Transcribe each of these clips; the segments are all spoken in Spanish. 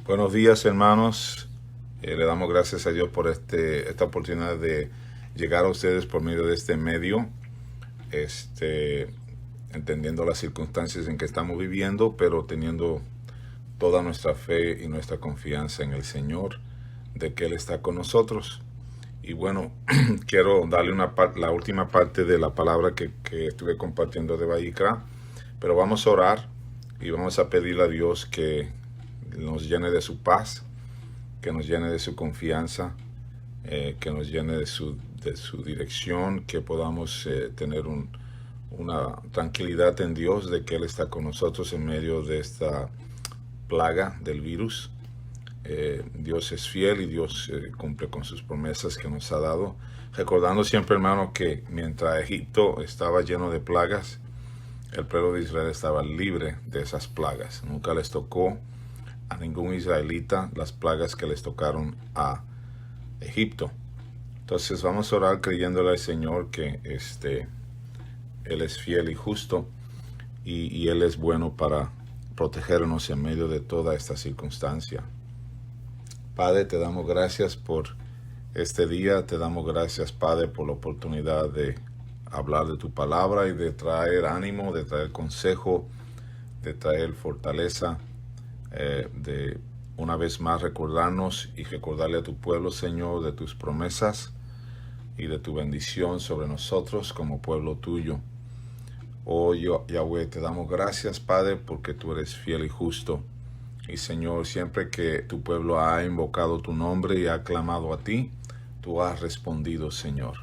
Buenos días, hermanos. Le damos gracias a Dios por esta oportunidad de llegar a ustedes por medio de este medio, este, entendiendo las circunstancias en que estamos viviendo, pero teniendo toda nuestra fe y nuestra confianza en el Señor, de que Él está con nosotros. Y bueno, quiero darle la última parte de la palabra que estuve compartiendo de Vayikra, pero vamos a orar y vamos a pedirle a Dios que nos llene de su paz, que nos llene de su confianza, que nos llene de su dirección, que podamos tener una tranquilidad en Dios de que Él está con nosotros en medio de esta plaga del virus. Dios es fiel y Dios cumple con sus promesas que nos ha dado. Recordando siempre, hermano, que mientras Egipto estaba lleno de plagas, el pueblo de Israel estaba libre de esas plagas. Nunca les tocó a ningún israelita las plagas que les tocaron a Egipto. Entonces vamos a orar creyéndole al Señor que Él es fiel y justo y Él es bueno para protegernos en medio de toda esta circunstancia. Padre, te damos gracias por este día, te damos gracias, Padre, por la oportunidad de hablar de tu palabra y de traer ánimo, de traer consejo, de traer fortaleza, de una vez más recordarnos y recordarle a tu pueblo, Señor, de tus promesas y de tu bendición sobre nosotros como pueblo tuyo. Oh Yahweh, te damos gracias, Padre, porque tú eres fiel y justo. Y Señor, siempre que tu pueblo ha invocado tu nombre y ha clamado a ti, tú has respondido, Señor.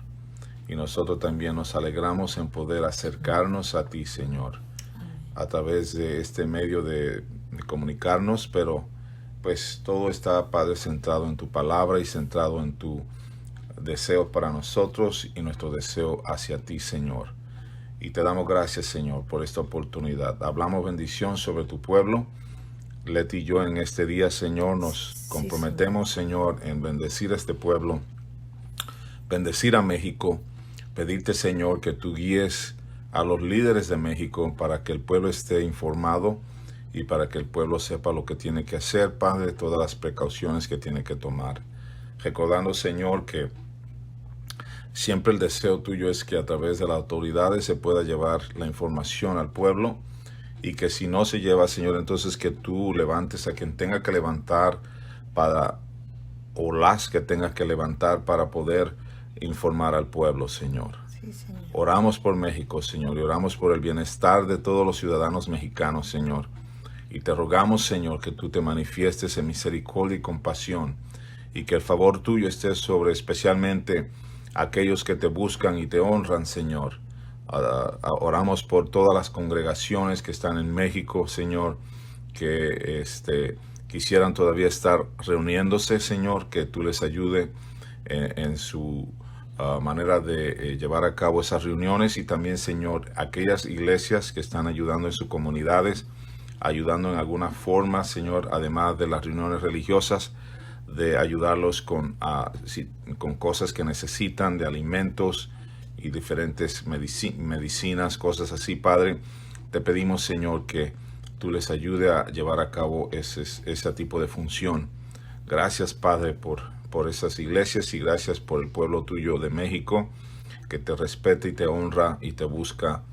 Y nosotros también nos alegramos en poder acercarnos a ti, Señor, a través de este medio de comunicarnos, pero pues todo está, Padre, centrado en tu palabra y centrado en tu deseo para nosotros y nuestro deseo hacia ti, Señor. Y te damos gracias, Señor, por esta oportunidad. Hablamos bendición sobre tu pueblo. Leti y yo en este día, Señor, nos comprometemos, Señor, en bendecir a este pueblo, bendecir a México, pedirte, Señor, que tú guíes a los líderes de México para que el pueblo esté informado y para que el pueblo sepa lo que tiene que hacer, Padre, todas las precauciones que tiene que tomar. Recordando, Señor, que siempre el deseo tuyo es que a través de las autoridades se pueda llevar la información al pueblo y que si no se lleva, Señor, entonces que tú levantes a quien tenga que levantar o las que tengas que levantar para poder informar al pueblo, Señor. Sí, Señor. Oramos por México, Señor, y oramos por el bienestar de todos los ciudadanos mexicanos, Señor. Y te rogamos, Señor, que tú te manifiestes en misericordia y compasión y que el favor tuyo esté sobre especialmente aquellos que te buscan y te honran, Señor. Oramos por todas las congregaciones que están en México, Señor, que quisieran todavía estar reuniéndose, Señor, que tú les ayude en su manera de llevar a cabo esas reuniones y también, Señor, aquellas iglesias que están ayudando en sus comunidades, ayudando en alguna forma, Señor, además de las reuniones religiosas, de ayudarlos con cosas que necesitan, de alimentos y diferentes medicinas, cosas así, Padre. Te pedimos, Señor, que tú les ayude a llevar a cabo ese tipo de función. Gracias, Padre, por esas iglesias y gracias por el pueblo tuyo de México, que te respeta y te honra y te busca.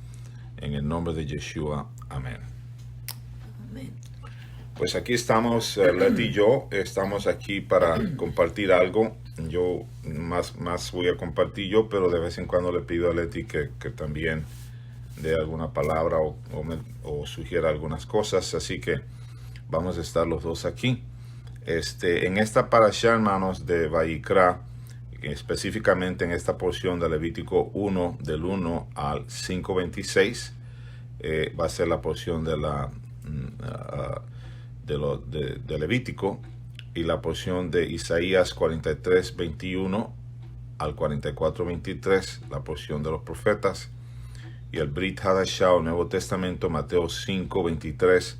En el nombre de Yeshua. Amén. Amén. Pues aquí estamos, Leti y yo, estamos aquí para compartir algo. Yo más voy a compartir yo, pero de vez en cuando le pido a Leti que también dé alguna palabra o sugiera algunas cosas. Así que vamos a estar los dos aquí. En esta parashá, hermanos, de Vayikra, específicamente en esta porción de Levítico 1, del 1 al 5:26, va a ser la porción de Levítico, y la porción de Isaías 43:21 al 44:23, la porción de los profetas, y el Brit Hadashah, el Nuevo Testamento, Mateo 5:23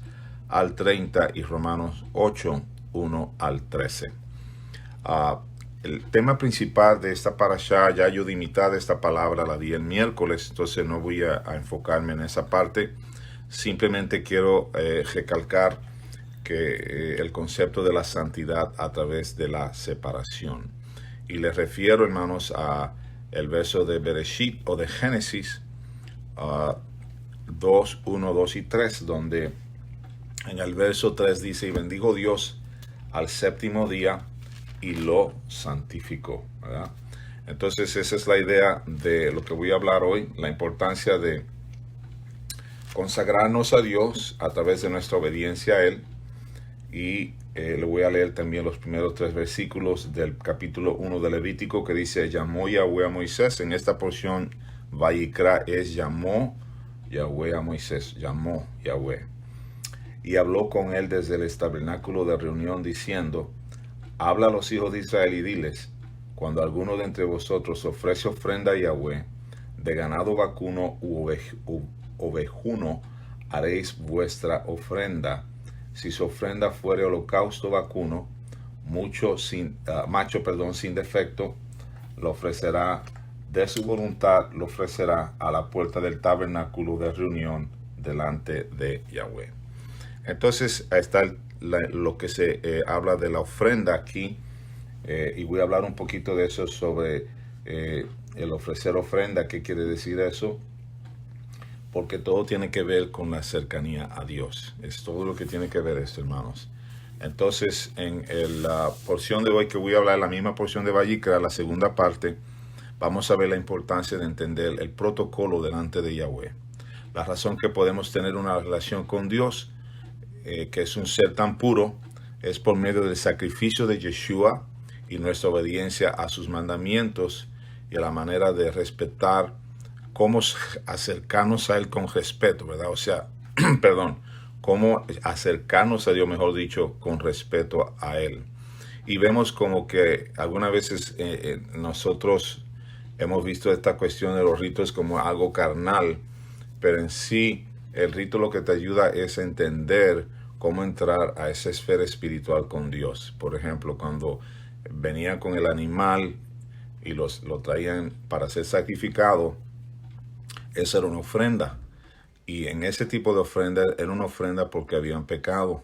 al 30 y Romanos 8:1 al 13. El tema principal de esta parashá, ya yo di mitad de esta palabra, la di el miércoles, entonces no voy a enfocarme en esa parte. Simplemente quiero recalcar que el concepto de la santidad a través de la separación. Y les refiero, hermanos, a el verso de Bereshit o de Génesis 2, 1, 2 y 3, donde en el verso 3 dice, y bendijo Dios al séptimo día y lo santificó, ¿verdad? Entonces esa es la idea de lo que voy a hablar hoy, la importancia de consagrarnos a Dios a través de nuestra obediencia a Él. Y le voy a leer también los primeros 3 versículos del capítulo 1 de Levítico, que dice, llamó Yahweh a Moisés. En esta porción, Vayikra es llamó Yahweh a Moisés, llamó Yahweh. Y habló con él desde el tabernáculo de reunión, diciendo, habla a los hijos de Israel y diles, cuando alguno de entre vosotros ofrece ofrenda a Yahweh, de ganado vacuno u ovejuno, haréis vuestra ofrenda. Si su ofrenda fuere holocausto vacuno, macho sin defecto, lo ofrecerá de su voluntad, lo ofrecerá a la puerta del tabernáculo de reunión delante de Yahweh. Entonces está lo que se habla de la ofrenda aquí, y voy a hablar un poquito de eso sobre el ofrecer ofrenda. ¿Qué quiere decir eso? Porque todo tiene que ver con la cercanía a Dios. Es todo lo que tiene que ver esto, hermanos. Entonces, en la porción de hoy que voy a hablar, la misma porción de Vayikra, la segunda parte, vamos a ver la importancia de entender el protocolo delante de Yahweh. La razón que podemos tener una relación con Dios, que es un ser tan puro, es por medio del sacrificio de Yeshua y nuestra obediencia a sus mandamientos y a la manera de respetar, cómo acercarnos a Él con respeto, ¿verdad? O sea, perdón, cómo acercarnos a Dios, mejor dicho, con respeto a Él. Y vemos como que algunas veces nosotros hemos visto esta cuestión de los ritos como algo carnal, pero en sí el rito lo que te ayuda es entender cómo entrar a esa esfera espiritual con Dios. Por ejemplo, cuando venían con el animal y lo traían para ser sacrificado, esa era una ofrenda. Y en ese tipo de ofrenda era una ofrenda porque habían pecado.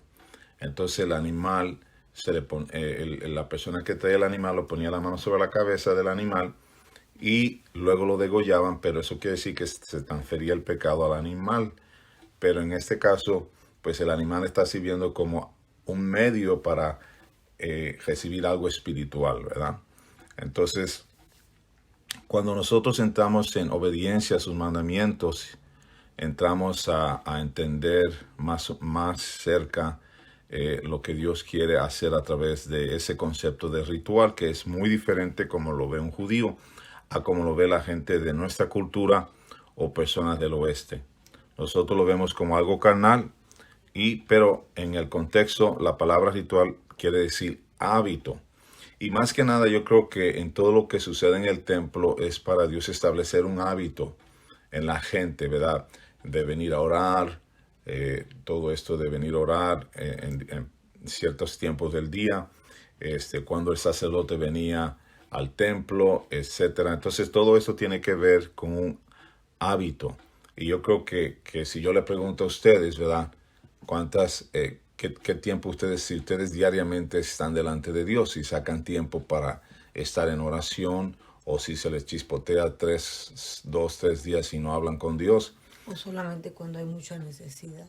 Entonces el animal, la persona que traía el animal lo ponía la mano sobre la cabeza del animal y luego lo degollaban, pero eso quiere decir que se transfería el pecado al animal. Pero en este caso, pues el animal está sirviendo como un medio para recibir algo espiritual, ¿verdad? Entonces, cuando nosotros entramos en obediencia a sus mandamientos, entramos a entender más cerca lo que Dios quiere hacer a través de ese concepto de ritual, que es muy diferente como lo ve un judío a como lo ve la gente de nuestra cultura o personas del oeste. Nosotros lo vemos como algo carnal, pero en el contexto la palabra ritual quiere decir hábito. Y más que nada yo creo que en todo lo que sucede en el templo es para Dios establecer un hábito en la gente, ¿verdad? De venir a orar, todo esto de venir a orar en ciertos tiempos del día, cuando el sacerdote venía al templo, etcétera. Entonces todo eso tiene que ver con un hábito. Y yo creo que si yo le pregunto a ustedes, ¿verdad? ¿Qué tiempo si ustedes diariamente están delante de Dios, si sacan tiempo para estar en oración, o si se les chispotea 2, 3 días y no hablan con Dios? O solamente cuando hay mucha necesidad.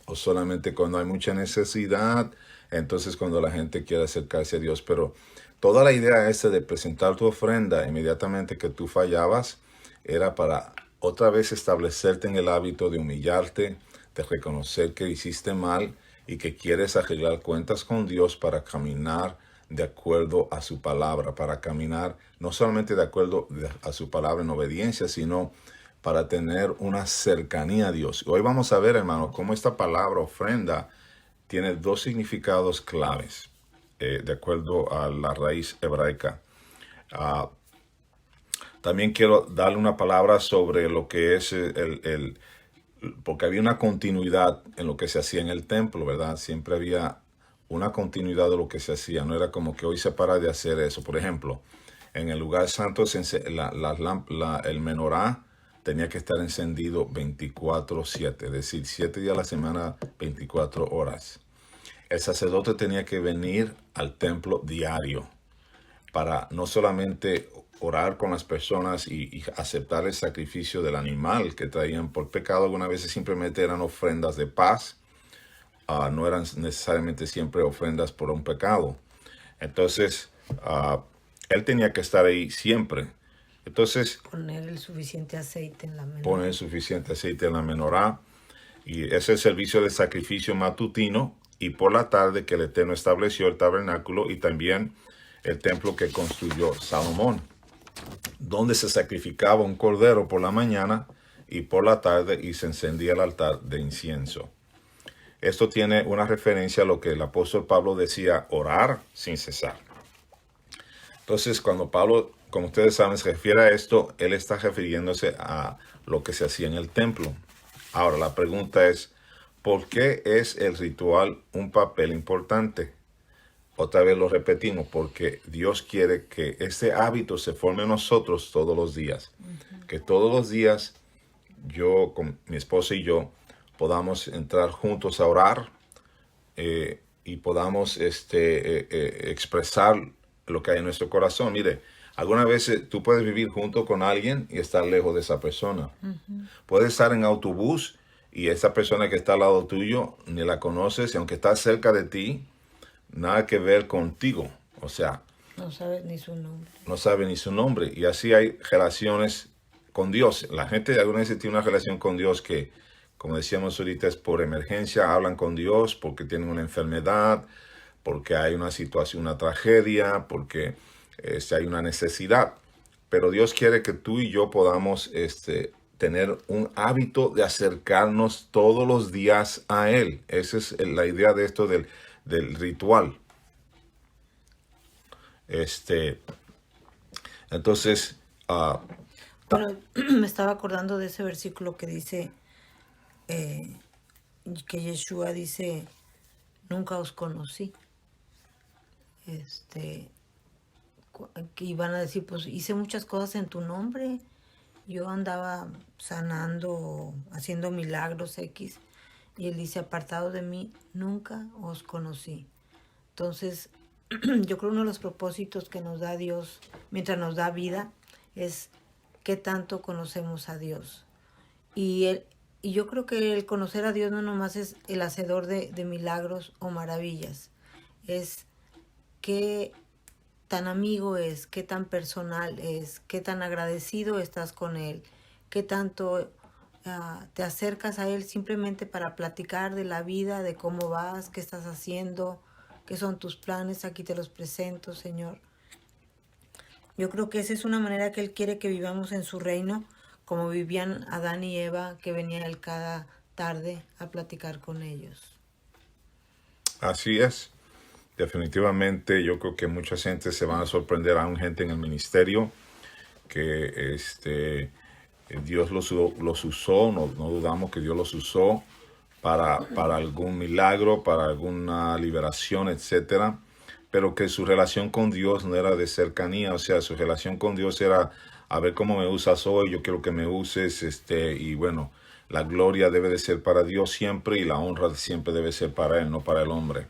O solamente cuando hay mucha necesidad, entonces cuando la gente quiere acercarse a Dios. Pero toda la idea de presentar tu ofrenda inmediatamente que tú fallabas, era para otra vez establecerte en el hábito de humillarte, de reconocer que hiciste mal y que quieres arreglar cuentas con Dios para caminar de acuerdo a su palabra, para caminar no solamente de acuerdo a su palabra en obediencia, sino para tener una cercanía a Dios. Hoy vamos a ver, hermanos, cómo esta palabra ofrenda tiene 2 significados claves, de acuerdo a la raíz hebraica. También quiero darle una palabra sobre lo que es porque había una continuidad en lo que se hacía en el templo, ¿verdad? Siempre había una continuidad de lo que se hacía. No era como que hoy se para de hacer eso. Por ejemplo, en el lugar santo, el menorá tenía que estar encendido 24/7, es decir, 7 días a la semana, 24 horas. el sacerdote tenía que venir al templo diario para no solamente orar con las personas y aceptar el sacrificio del animal que traían por pecado. Algunas veces simplemente eran ofrendas de paz, no eran necesariamente siempre ofrendas por un pecado. Entonces, él tenía que estar ahí siempre. Entonces, Poner el suficiente aceite en la menorá. poner suficiente aceite en la menorá. Y ese es el servicio de sacrificio matutino y por la tarde que el Eterno estableció el tabernáculo y también el templo que construyó Salomón, donde se sacrificaba un cordero por la mañana y por la tarde y se encendía el altar de incienso. Esto tiene una referencia a lo que el apóstol Pablo decía, orar sin cesar. Entonces, cuando Pablo, como ustedes saben, se refiere a esto, él está refiriéndose a lo que se hacía en el templo. Ahora, la pregunta es, ¿por qué es el ritual un papel importante? Otra vez lo repetimos, porque Dios quiere que este hábito se forme en nosotros todos los días. Que todos los días yo, con mi esposa y yo, podamos entrar juntos a orar y podamos expresar lo que hay en nuestro corazón. Mire, algunas veces tú puedes vivir junto con alguien y estar lejos de esa persona. Puedes estar en autobús y esa persona que está al lado tuyo ni la conoces y aunque está cerca de ti, nada que ver contigo. O sea, No sabes ni su nombre. no sabe ni su nombre. Y así hay relaciones con Dios. La gente algunas veces tiene una relación con Dios que, como decíamos ahorita, es por emergencia. Hablan con Dios porque tienen una enfermedad, porque hay una situación, una tragedia, porque hay una necesidad. Pero Dios quiere que tú y yo podamos tener un hábito de acercarnos todos los días a Él. Esa es la idea de esto del ritual. Entonces, Bueno, me estaba acordando de ese versículo que dice que Yeshua dice, nunca os conocí. Que iban a decir, pues hice muchas cosas en tu nombre. Yo andaba sanando, haciendo milagros X. Y él dice, apartado de mí, nunca os conocí. Entonces, yo creo uno de los propósitos que nos da Dios mientras nos da vida es qué tanto conocemos a Dios. Y yo creo que el conocer a Dios no nomás es el hacedor de milagros o maravillas. Es qué tan amigo es, qué tan personal es, qué tan agradecido estás con Él, qué tanto te acercas a Él simplemente para platicar de la vida, de cómo vas, qué estás haciendo, qué son tus planes, aquí te los presento, Señor. Yo creo que esa es una manera que Él quiere que vivamos en su reino, como vivían Adán y Eva, que venía Él cada tarde a platicar con ellos. así es. Definitivamente yo creo que mucha gente se van a sorprender, aún gente en el ministerio, que Dios los usó, no dudamos que Dios los usó para algún milagro, para alguna liberación, etcétera, pero que su relación con Dios no era de cercanía, o sea, su relación con Dios era a ver cómo me usas hoy, yo quiero que me uses, y bueno, la gloria debe de ser para Dios siempre y la honra siempre debe ser para Él, no para el hombre.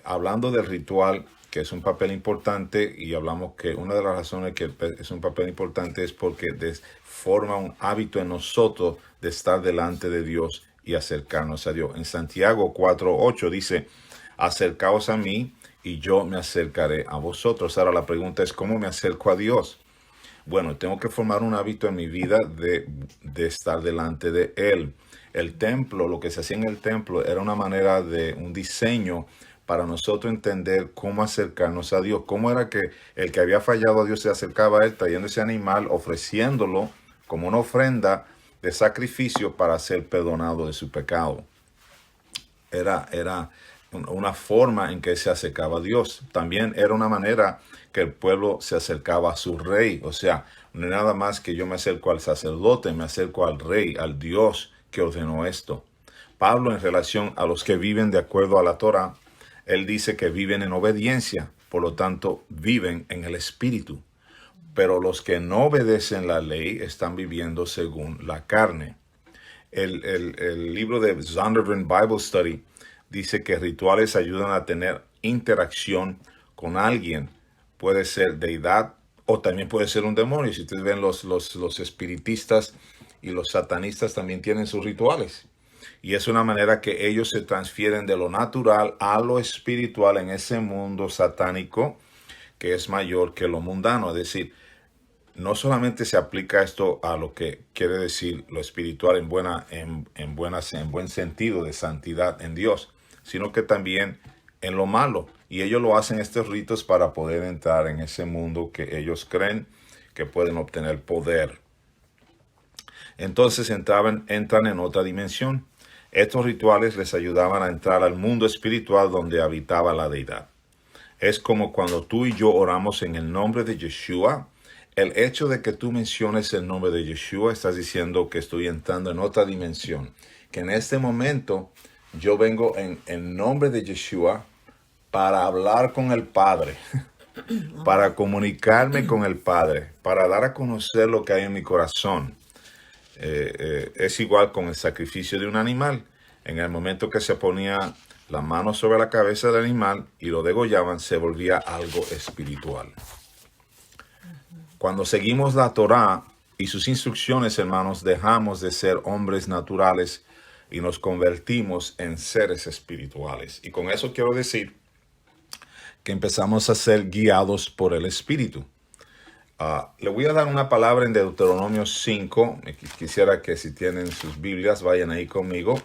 Hablando del ritual, que es un papel importante, y hablamos que una de las razones que es un papel importante es porque forma un hábito en nosotros de estar delante de Dios y acercarnos a Dios. En Santiago 4:8 dice, acercaos a mí y yo me acercaré a vosotros. Ahora la pregunta es, ¿cómo me acerco a Dios? Bueno, tengo que formar un hábito en mi vida de estar delante de Él. El templo, lo que se hacía en el templo, era una manera de un diseño para nosotros entender cómo acercarnos a Dios. Cómo era que el que había fallado a Dios se acercaba a Él trayendo ese animal, ofreciéndolo como una ofrenda de sacrificio para ser perdonado de su pecado. Era una forma en que se acercaba a Dios. También era una manera que el pueblo se acercaba a su rey. O sea, no es nada más que yo me acerco al sacerdote, me acerco al rey, al Dios que ordenó esto. Pablo, en relación a los que viven de acuerdo a la Torá, él dice que viven en obediencia, por lo tanto viven en el Espíritu. Pero los que no obedecen la ley están viviendo según la carne. El libro de Zondervan Bible Study dice que rituales ayudan a tener interacción con alguien. Puede ser deidad o también puede ser un demonio. Si ustedes ven los espiritistas y los satanistas también tienen sus rituales. Y es una manera que ellos se transfieren de lo natural a lo espiritual en ese mundo satánico que es mayor que lo mundano. Es decir, no solamente se aplica esto a lo que quiere decir lo espiritual en buen sentido de santidad en Dios, sino que también en lo malo. Y ellos lo hacen estos ritos para poder entrar en ese mundo que ellos creen que pueden obtener poder. Entonces entran en otra dimensión. Estos rituales les ayudaban a entrar al mundo espiritual donde habitaba la deidad. Es como cuando tú y yo oramos en el nombre de Yeshua. El hecho de que tú menciones el nombre de Yeshua, estás diciendo que estoy entrando en otra dimensión. Que en este momento yo vengo en nombre de Yeshua para hablar con el Padre, para comunicarme con el Padre, para dar a conocer lo que hay en mi corazón. Es igual con el sacrificio de un animal. En el momento que se ponía la mano sobre la cabeza del animal y lo degollaban, se volvía algo espiritual. Cuando seguimos la Torá y sus instrucciones, hermanos, dejamos de ser hombres naturales y nos convertimos en seres espirituales. Y con eso quiero decir que empezamos a ser guiados por el Espíritu. Le voy a dar una palabra en Deuteronomio 5. Quisiera que si tienen sus Biblias vayan ahí conmigo.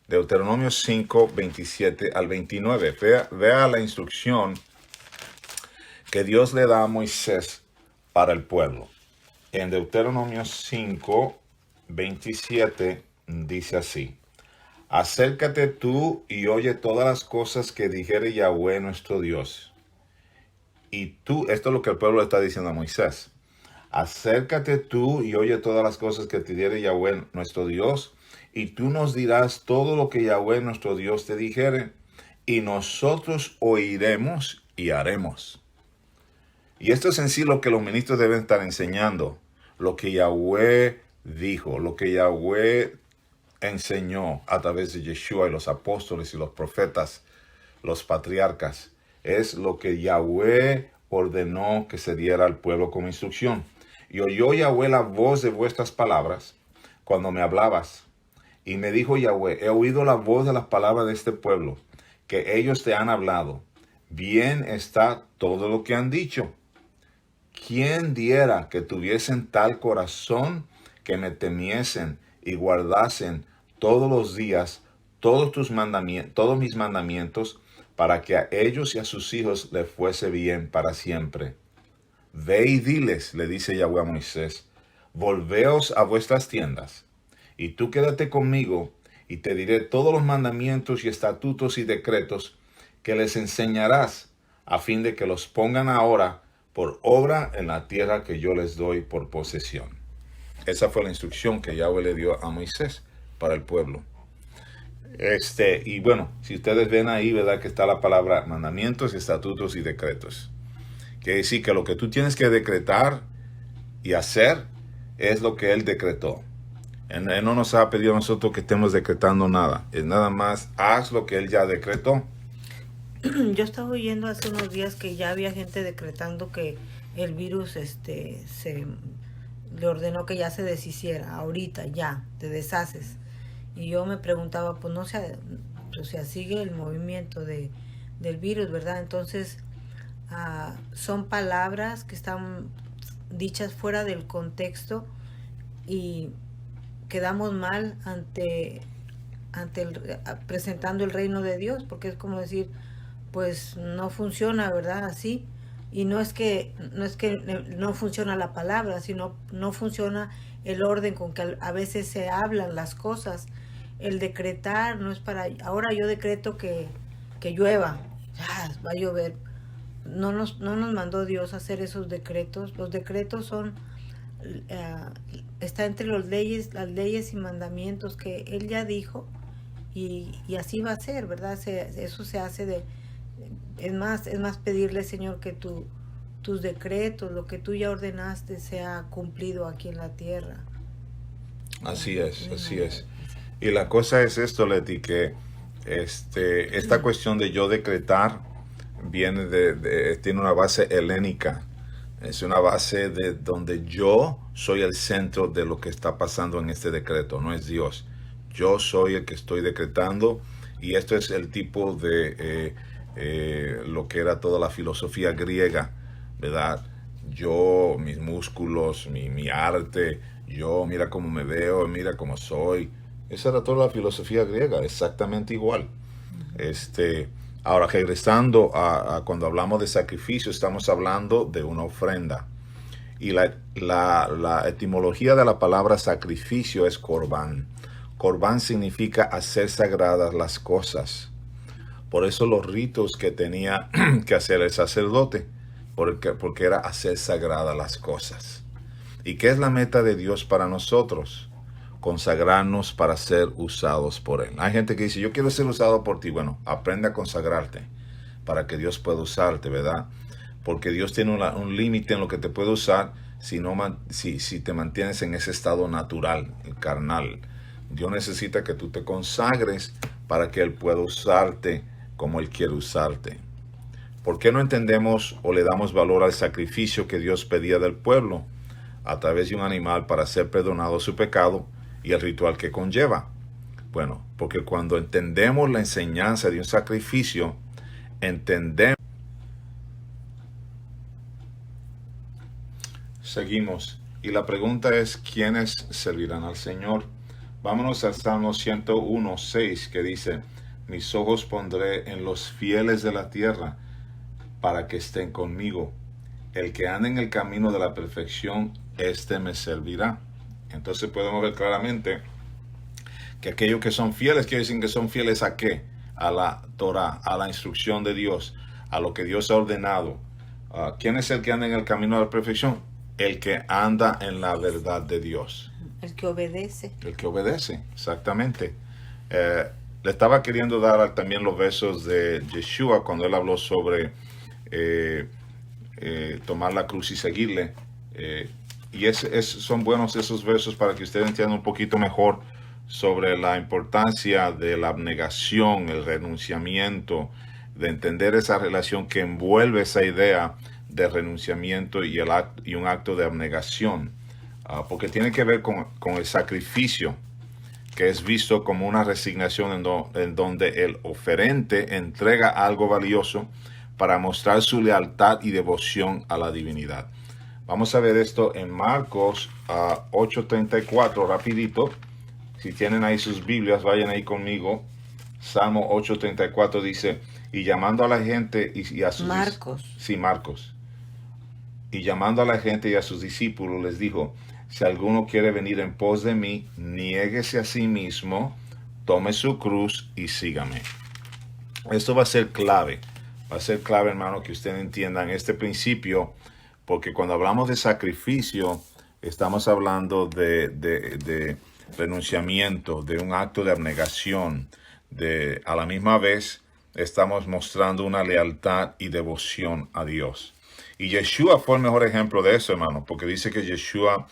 Deuteronomio 5, 27 al 29. Vea la instrucción que Dios le da a Moisés para el pueblo. En Deuteronomio 5, 27 dice así: acércate tú y oye todas las cosas que dijere Yahweh nuestro Dios. Y tú, esto es lo que el pueblo le está diciendo a Moisés. Acércate tú y oye todas las cosas que te diere Yahweh nuestro Dios, y tú nos dirás todo lo que Yahweh nuestro Dios te dijere, y nosotros oiremos y haremos. Y esto es en sí lo que los ministros deben estar enseñando, lo que Yahweh dijo, lo que Yahweh enseñó a través de Yeshua y los apóstoles y los profetas, los patriarcas. Es lo que Yahweh ordenó que se diera al pueblo como instrucción. Y oyó Yahweh la voz de vuestras palabras cuando me hablabas. Y me dijo Yahweh: he oído la voz de las palabras de este pueblo, que ellos te han hablado. Bien está todo lo que han dicho. ¿Quién diera que tuviesen tal corazón que me temiesen y guardasen todos los días todos mis mandamientos, para que a ellos y a sus hijos les fuese bien para siempre? Ve y diles, le dice Yahweh a Moisés, volveos a vuestras tiendas, y tú quédate conmigo, y te diré todos los mandamientos y estatutos y decretos que les enseñarás, a fin de que los pongan ahora por obra en la tierra que yo les doy por posesión. Esa fue la instrucción que Yahweh le dio a Moisés para el pueblo. Y bueno, si ustedes ven ahí, ¿verdad?, que está la palabra mandamientos, estatutos y decretos. Quiere decir que lo que tú tienes que decretar y hacer es lo que Él decretó. Él no nos ha pedido a nosotros que estemos decretando nada. Es nada más, haz lo que Él ya decretó. Yo estaba oyendo hace unos días que ya había gente decretando que el virus le ordenó que ya se deshiciera, ahorita ya, te deshaces. Y yo me preguntaba, pues no sé, o sea, sigue el movimiento del virus, ¿verdad? Entonces, son palabras que están dichas fuera del contexto y quedamos mal presentando el reino de Dios, porque es como decir, pues no funciona, ¿verdad? Así. Y no es que no funciona la palabra, sino no funciona el orden con que a veces se hablan las cosas. El decretar no es para, ahora yo decreto que llueva, va a llover. No nos mandó Dios a hacer esos decretos. Los decretos son, está entre las leyes y mandamientos que Él ya dijo, y así va a ser, ¿verdad? Eso se hace es más pedirle, Señor, que tus decretos, lo que tú ya ordenaste, sea cumplido aquí en la tierra. Así es. Y la cosa es esto, Leti, que Esta cuestión de yo decretar viene tiene una base helénica. Es una base de donde yo soy el centro de lo que está pasando en este decreto, no es Dios. Yo soy el que estoy decretando, y esto es el tipo de lo que era toda la filosofía griega, ¿verdad? Yo, mis músculos, mi arte, yo, mira cómo me veo, mira cómo soy. Esa era toda la filosofía griega, exactamente igual. Este, Ahora, regresando a cuando hablamos de sacrificio, estamos hablando de una ofrenda. Y la etimología de la palabra sacrificio es corbán. Corbán significa hacer sagradas las cosas. Por eso los ritos que tenía que hacer el sacerdote, porque era hacer sagradas las cosas. ¿Y qué es la meta de Dios para nosotros? Consagrarnos para ser usados por Él. Hay gente que dice, yo quiero ser usado por ti. Bueno, aprende a consagrarte para que Dios pueda usarte, ¿verdad? Porque Dios tiene un límite en lo que te puede usar si te mantienes en ese estado natural, carnal. Dios necesita que tú te consagres para que Él pueda usarte como Él quiere usarte. ¿Por qué no entendemos o le damos valor al sacrificio que Dios pedía del pueblo a través de un animal para ser perdonado su pecado y el ritual que conlleva? Bueno, porque cuando entendemos la enseñanza de un sacrificio, entendemos. Seguimos. Y la pregunta es, ¿quiénes servirán al Señor? Vámonos al Salmo 101:6, que dice, mis ojos pondré en los fieles de la tierra para que estén conmigo. El que ande en el camino de la perfección, éste me servirá. Entonces podemos ver claramente que aquellos que son fieles, quiere decir que son fieles ¿a qué? A la Torah, a la instrucción de Dios, a lo que Dios ha ordenado. ¿Quién es el que anda en el camino de la perfección? El que anda en la verdad de Dios. El que obedece. El que obedece, exactamente. Le estaba queriendo dar también los versos de Yeshua cuando él habló sobre tomar la cruz y seguirle. Y son buenos esos versos para que ustedes entiendan un poquito mejor sobre la importancia de la abnegación, el renunciamiento, de entender esa relación que envuelve esa idea de renunciamiento y un acto de abnegación, porque tiene que ver con el sacrificio, que es visto como una resignación en donde el oferente entrega algo valioso para mostrar su lealtad y devoción a la divinidad. Vamos a ver esto en Marcos 8:34, rapidito. Si tienen ahí sus Biblias, vayan ahí conmigo. Salmo 8:34 dice, y llamando a la gente y a sus... Marcos. Sí, Marcos. Y llamando a la gente y a sus discípulos les dijo, si alguno quiere venir en pos de mí, niéguese a sí mismo, tome su cruz y sígame. Esto va a ser clave, hermano, que ustedes entiendan este principio, porque cuando hablamos de sacrificio, estamos hablando de renunciamiento, de un acto de abnegación, a la misma vez estamos mostrando una lealtad y devoción a Dios. Y Yeshua fue el mejor ejemplo de eso, hermano, porque dice que Yeshua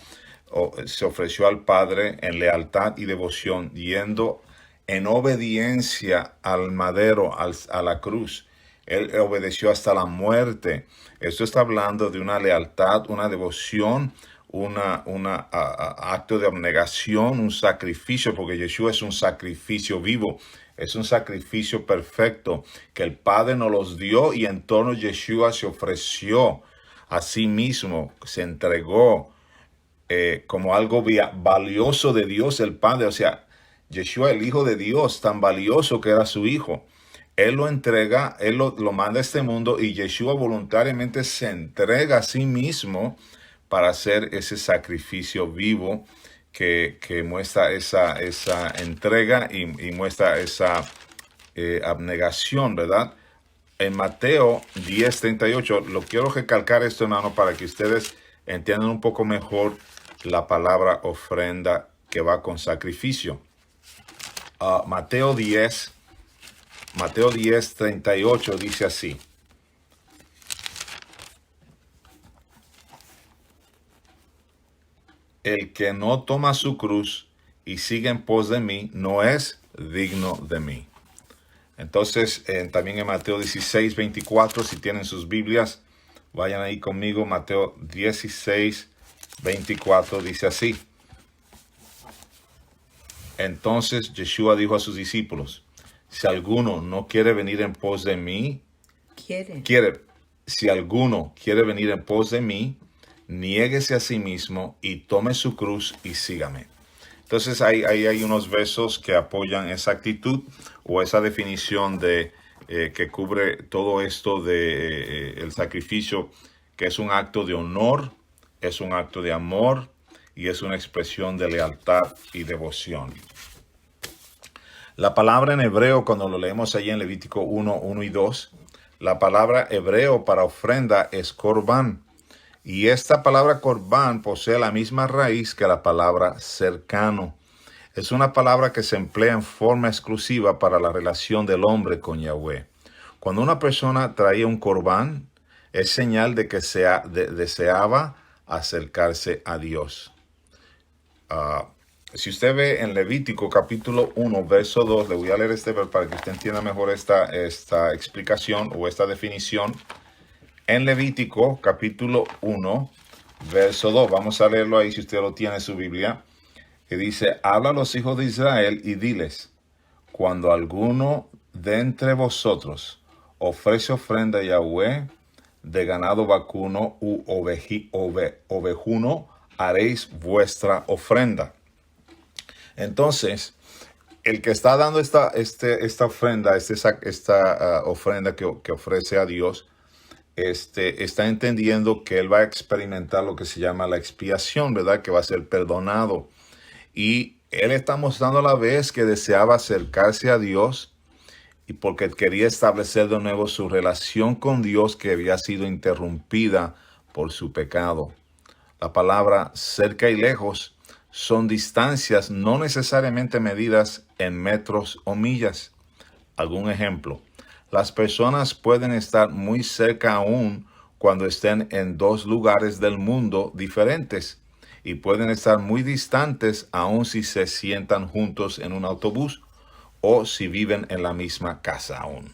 se ofreció al Padre en lealtad y devoción, yendo en obediencia al madero, a la cruz. Él obedeció hasta la muerte. Esto está hablando de una lealtad, una devoción, un acto de abnegación, un sacrificio, porque Yeshua es un sacrificio vivo, es un sacrificio perfecto, que el Padre nos los dio y en torno Yeshua se ofreció a sí mismo, se entregó como algo valioso de Dios el Padre. O sea, Yeshua, el Hijo de Dios, tan valioso que era su Hijo, Él lo entrega, Él lo manda a este mundo y Yeshua voluntariamente se entrega a sí mismo para hacer ese sacrificio vivo que muestra esa entrega y muestra esa abnegación, ¿verdad? En Mateo 10:38, lo quiero recalcar esto, hermano, para que ustedes entiendan un poco mejor la palabra ofrenda que va con sacrificio. Mateo 10:38 dice así. El que no toma su cruz y sigue en pos de mí, no es digno de mí. Entonces, también en Mateo 16, 24, si tienen sus Biblias, vayan ahí conmigo. Mateo 16, 24 dice así. Entonces Yeshua dijo a sus discípulos, si alguno no quiere venir en pos de mí, si alguno quiere venir en pos de mí, niéguese a sí mismo y tome su cruz y sígame. Entonces ahí hay unos versos que apoyan esa actitud o esa definición de que cubre todo esto de el sacrificio, que es un acto de honor, es un acto de amor y es una expresión de lealtad y devoción. La palabra en hebreo, cuando lo leemos allí en Levítico 1, 1 y 2, la palabra hebreo para ofrenda es corbán. Y esta palabra corbán posee la misma raíz que la palabra cercano. Es una palabra que se emplea en forma exclusiva para la relación del hombre con Yahweh. Cuando una persona traía un corbán, es señal de que deseaba acercarse a Dios. Si usted ve en Levítico capítulo 1, verso 2, le voy a leer este verso para que usted entienda mejor esta explicación o esta definición. En Levítico capítulo 1, verso 2, vamos a leerlo ahí si usted lo tiene en su Biblia, que dice, habla a los hijos de Israel y diles, cuando alguno de entre vosotros ofrece ofrenda a Yahweh de ganado vacuno u ovejuno, haréis vuestra ofrenda. Entonces, el que está dando esta ofrenda, esta ofrenda que ofrece a Dios, está entendiendo que él va a experimentar lo que se llama la expiación, ¿verdad? Que va a ser perdonado. Y él está mostrando a la vez que deseaba acercarse a Dios y porque quería establecer de nuevo su relación con Dios que había sido interrumpida por su pecado. La palabra cerca y lejos son distancias no necesariamente medidas en metros o millas. Algún ejemplo. Las personas pueden estar muy cerca aún cuando estén en dos lugares del mundo diferentes y pueden estar muy distantes aún si se sientan juntos en un autobús o si viven en la misma casa aún.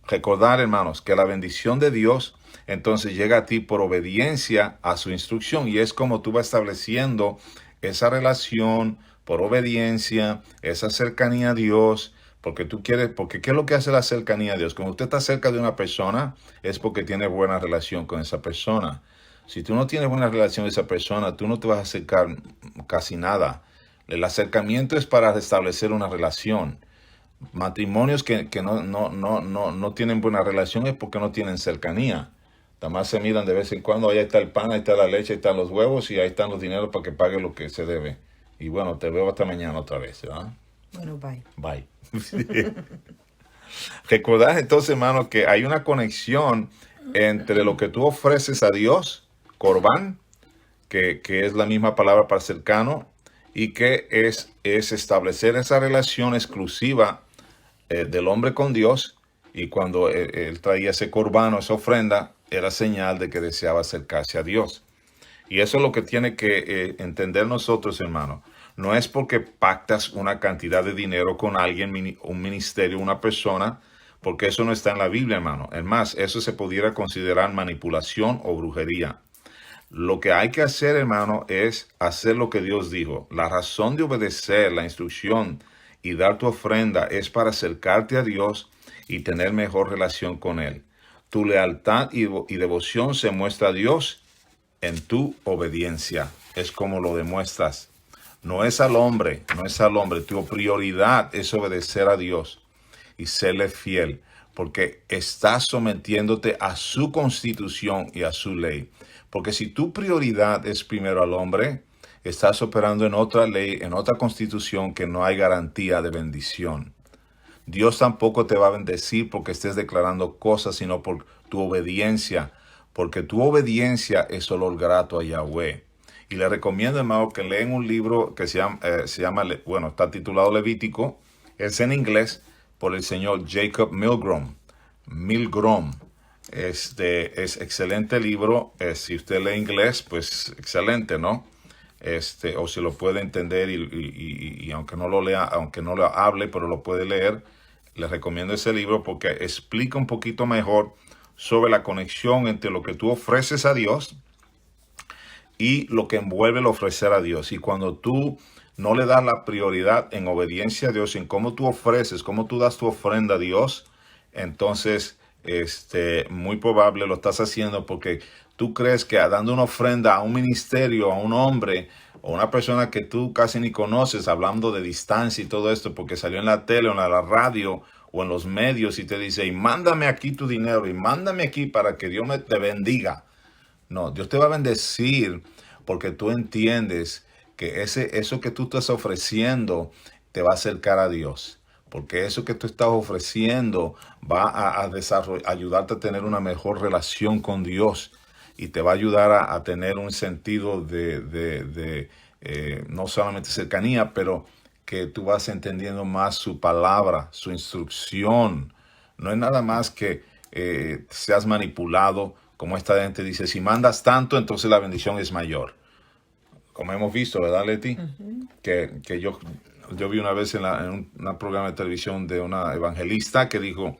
Recordar, hermanos, que la bendición de Dios entonces llega a ti por obediencia a su instrucción y es como tú vas estableciendo esa relación por obediencia, esa cercanía a Dios, porque tú quieres, porque ¿qué es lo que hace la cercanía a Dios? Cuando usted está cerca de una persona es porque tiene buena relación con esa persona. Si tú no tienes buena relación con esa persona, tú no te vas a acercar casi nada. El acercamiento es para restablecer una relación. Matrimonios que no tienen buena relación es porque no tienen cercanía. Nada más se miran de vez en cuando, ahí está el pan, ahí está la leche, ahí están los huevos y ahí están los dineros para que pague lo que se debe. Y bueno, te veo hasta mañana otra vez, ¿verdad? Bueno, bye. Bye. Recordad entonces, hermano, que hay una conexión entre lo que tú ofreces a Dios, corbán, que es la misma palabra para cercano, y que es establecer esa relación exclusiva del hombre con Dios, y cuando él traía ese corbano, esa ofrenda, era señal de que deseaba acercarse a Dios. Y eso es lo que tiene que entender nosotros, hermano. No es porque pactas una cantidad de dinero con alguien, un ministerio, una persona, porque eso no está en la Biblia, hermano. Es más, eso se pudiera considerar manipulación o brujería. Lo que hay que hacer, hermano, es hacer lo que Dios dijo. La razón de obedecer la instrucción y dar tu ofrenda es para acercarte a Dios y tener mejor relación con Él. Tu lealtad y devoción se muestra a Dios en tu obediencia. Es como lo demuestras. No es al hombre, no es al hombre. Tu prioridad es obedecer a Dios y serle fiel, porque estás sometiéndote a su constitución y a su ley. Porque si tu prioridad es primero al hombre, estás operando en otra ley, en otra constitución que no hay garantía de bendición. Dios tampoco te va a bendecir porque estés declarando cosas, sino por tu obediencia, porque tu obediencia es olor grato a Yahweh. Y le recomiendo, hermano, que lean un libro que se llama, bueno, está titulado Levítico. Es en inglés por el señor Jacob Milgrom. Es excelente libro. Si usted lee inglés, pues excelente, ¿no? o si lo puede entender y aunque no lo lea, aunque no lo hable, pero lo puede leer, les recomiendo ese libro porque explica un poquito mejor sobre la conexión entre lo que tú ofreces a Dios y lo que envuelve el ofrecer a Dios. Y cuando tú no le das la prioridad en obediencia a Dios, en cómo tú ofreces, cómo tú das tu ofrenda a Dios, entonces muy probable lo estás haciendo porque tú crees que dando una ofrenda a un ministerio, a un hombre o una persona que tú casi ni conoces, hablando de distancia y todo esto, porque salió en la tele o en la radio o en los medios y te dice, y mándame aquí tu dinero y mándame aquí para que Dios te bendiga. No, Dios te va a bendecir porque tú entiendes que eso que tú estás ofreciendo te va a acercar a Dios. Porque eso que tú estás ofreciendo va a ayudarte a tener una mejor relación con Dios y te va a ayudar a tener un sentido de no solamente cercanía, pero que tú vas entendiendo más su palabra, su instrucción. No es nada más que seas manipulado, como esta gente dice, si mandas tanto, entonces la bendición es mayor. Como hemos visto, ¿verdad, Leti? Que yo vi una vez en un programa de televisión de una evangelista que dijo,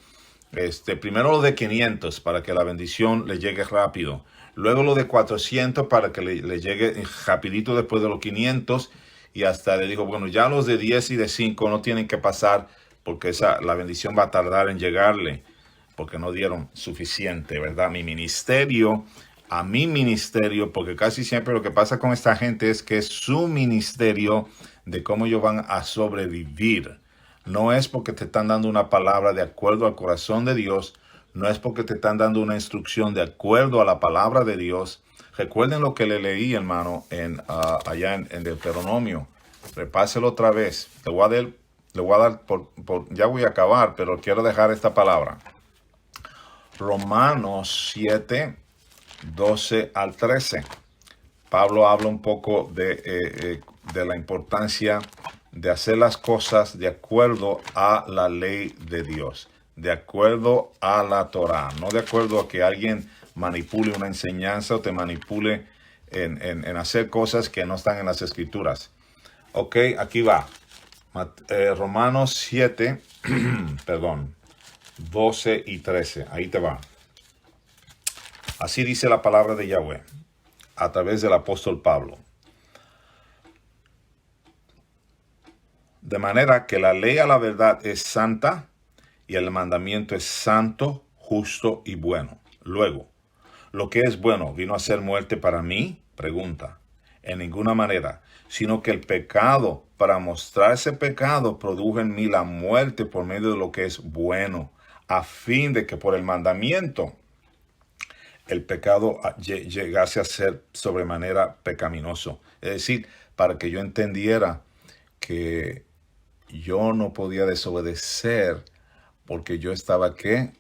primero lo de 500 para que la bendición le llegue rápido. Luego lo de 400 para que le llegue rapidito después de los 500. Y hasta le dijo, bueno, ya los de 10 y de 5 no tienen que pasar porque la bendición va a tardar en llegarle. Porque no dieron suficiente, ¿verdad? A mi ministerio, porque casi siempre lo que pasa con esta gente es que es su ministerio de cómo ellos van a sobrevivir. No es porque te están dando una palabra de acuerdo al corazón de Dios, no es porque te están dando una instrucción de acuerdo a la palabra de Dios. Recuerden lo que le leí, hermano, allá en Deuteronomio. Repáselo otra vez. Le voy a dar ya voy a acabar, pero quiero dejar esta palabra. Romanos 7, 12 al 13. Pablo habla un poco de la importancia de hacer las cosas de acuerdo a la ley de Dios, de acuerdo a la Torá, no de acuerdo a que alguien manipule una enseñanza o te manipule en hacer cosas que no están en las Escrituras. Ok, aquí va. Romanos 7, perdón, 12 y 13. Ahí te va. Así dice la palabra de Yahweh a través del apóstol Pablo. De manera que la ley a la verdad es santa y el mandamiento es santo, justo y bueno. Luego, ¿lo que es bueno vino a ser muerte para mí? Pregunta. En ninguna manera, sino que el pecado, para mostrar ese pecado, produjo en mí la muerte por medio de lo que es bueno, a fin de que por el mandamiento el pecado llegase a ser sobremanera pecaminoso. Es decir, para que yo entendiera que yo no podía desobedecer porque yo estaba, ¿qué?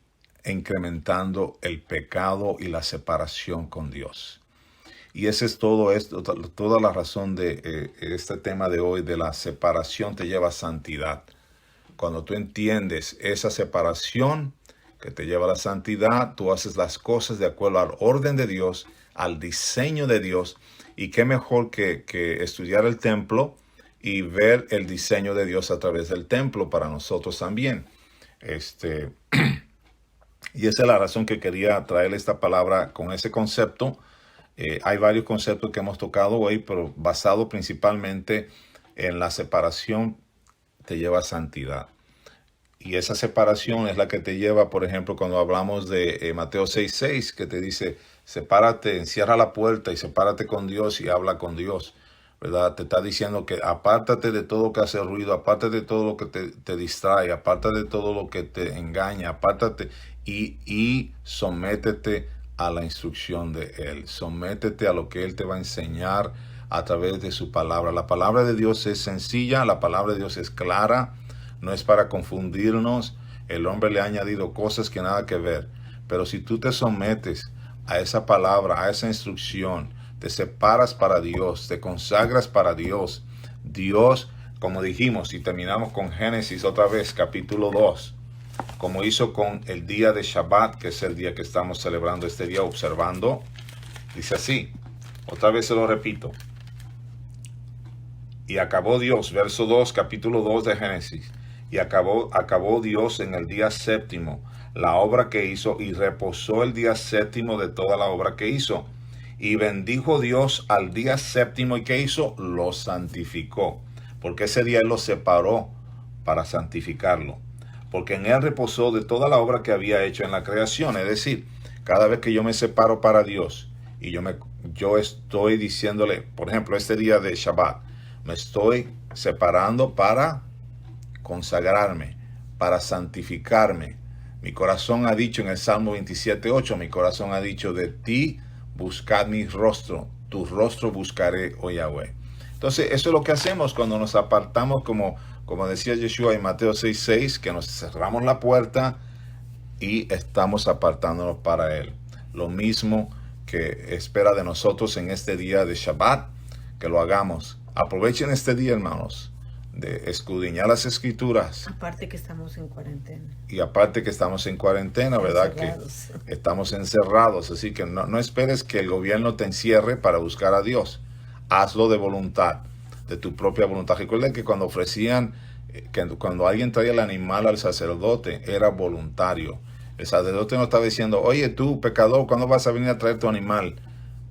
Incrementando el pecado y la separación con Dios. Y ese es todo esto, toda la razón de este tema de hoy, de la separación te lleva a santidad. Cuando tú entiendes esa separación que te lleva a la santidad, tú haces las cosas de acuerdo al orden de Dios, al diseño de Dios. Y qué mejor que estudiar el templo y ver el diseño de Dios a través del templo para nosotros también. Y esa es la razón que quería traerle esta palabra con ese concepto. Hay varios conceptos que hemos tocado hoy, pero basado principalmente en la separación te lleva a santidad. Y esa separación es la que te lleva, por ejemplo, cuando hablamos de Mateo 6:6, que te dice, sepárate, encierra la puerta y sepárate con Dios y habla con Dios, ¿verdad? Te está diciendo que apártate de todo lo que hace ruido, apártate de todo lo que te distrae, apártate de todo lo que te engaña, apártate y sométete a la instrucción de Él. Sométete a lo que Él te va a enseñar a través de su palabra. La palabra de Dios es sencilla, la palabra de Dios es clara, no es para confundirnos. El hombre le ha añadido cosas que nada que ver. Pero si tú te sometes a esa palabra, a esa instrucción, te separas para Dios, te consagras para Dios. Dios, como dijimos, y terminamos con Génesis otra vez, capítulo 2, como hizo con el día de Shabbat, que es el día que estamos celebrando este día, observando, dice así, otra vez se lo repito. Y acabó Dios, verso 2, capítulo 2 de Génesis. Y acabó Dios en el día séptimo la obra que hizo, y reposó el día séptimo de toda la obra que hizo. Y bendijo Dios al día séptimo, y ¿qué hizo? Lo santificó, porque ese día Él lo separó para santificarlo, porque en Él reposó de toda la obra que había hecho en la creación. Es decir, cada vez que yo me separo para Dios, y yo estoy diciéndole, por ejemplo, este día de Shabbat, me estoy separando para consagrarme, para santificarme. Mi corazón ha dicho en el Salmo 27:8, mi corazón ha dicho, de ti buscad mi rostro, tu rostro buscaré, oh Yahweh. Entonces, eso es lo que hacemos cuando nos apartamos, como decía Yeshua en Mateo 6:6, que nos cerramos la puerta y estamos apartándonos para Él. Lo mismo que espera de nosotros en este día de Shabbat, que lo hagamos. Aprovechen este día, hermanos, de escudriñar las Escrituras. Aparte que estamos en cuarentena. Y aparte que estamos en cuarentena, ¿verdad? Encerrados. Que estamos encerrados. Así que no esperes que el gobierno te encierre para buscar a Dios. Hazlo de voluntad, de tu propia voluntad. Recuerden que cuando cuando alguien traía el animal al sacerdote, era voluntario. El sacerdote no estaba diciendo, oye tú, pecador, ¿cuándo vas a venir a traer tu animal?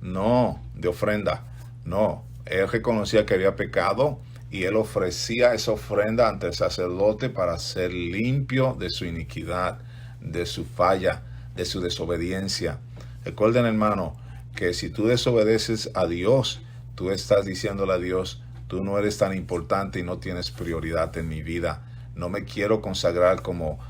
No, de ofrenda. No, él reconocía que había pecado y él ofrecía esa ofrenda ante el sacerdote para ser limpio de su iniquidad, de su falla, de su desobediencia. Recuerden, hermano, que si tú desobedeces a Dios, tú estás diciéndole a Dios, tú no eres tan importante y no tienes prioridad en mi vida. No me quiero consagrar como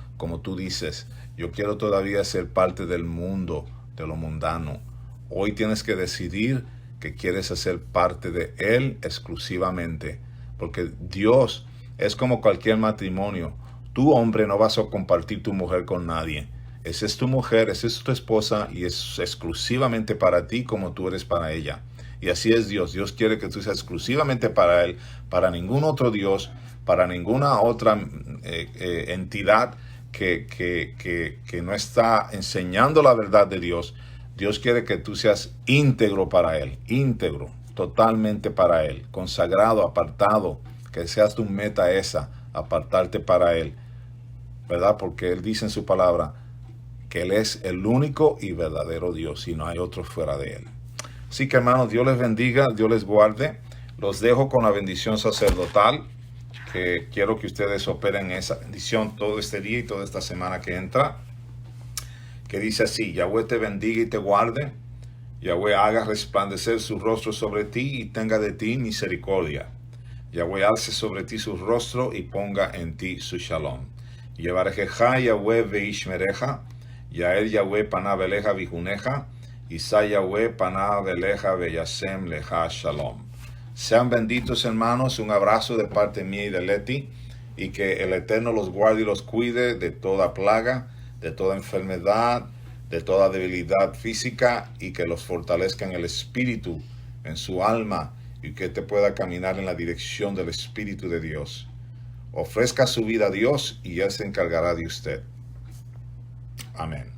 tú dices. Yo quiero todavía ser parte del mundo, de lo mundano. Hoy tienes que decidir que quieres hacer parte de Él exclusivamente. Porque Dios es como cualquier matrimonio. Tú, hombre, no vas a compartir tu mujer con nadie. Esa es tu mujer, esa es tu esposa y es exclusivamente para ti como tú eres para ella. Y así es Dios. Dios quiere que tú seas exclusivamente para Él, para ningún otro Dios, para ninguna otra entidad que no está enseñando la verdad de Dios. Dios quiere que tú seas íntegro para Él, íntegro, totalmente para Él, consagrado, apartado, que seas tu meta esa, apartarte para Él, ¿verdad? Porque Él dice en su palabra que Él es el único y verdadero Dios y no hay otro fuera de Él. Así que, hermanos, Dios les bendiga, Dios les guarde. Los dejo con la bendición sacerdotal, que quiero que ustedes operen esa bendición todo este día y toda esta semana que entra, que dice así: Yahweh te bendiga y te guarde. Yahweh haga resplandecer su rostro sobre ti y tenga de ti misericordia. Yahweh alce sobre ti su rostro y ponga en ti su shalom. Yevarejeja Yahweh veishmereja, Yael Yahweh panav eleja vijuneja, Isa Yahweh panav eleja veyasem leja shalom. Sean benditos, hermanos, un abrazo de parte mía y de Leti, y que el Eterno los guarde y los cuide de toda plaga, de toda enfermedad, de toda debilidad física, y que los fortalezca en el espíritu, en su alma, y que te pueda caminar en la dirección del Espíritu de Dios. Ofrezca su vida a Dios y Él se encargará de usted. Amén.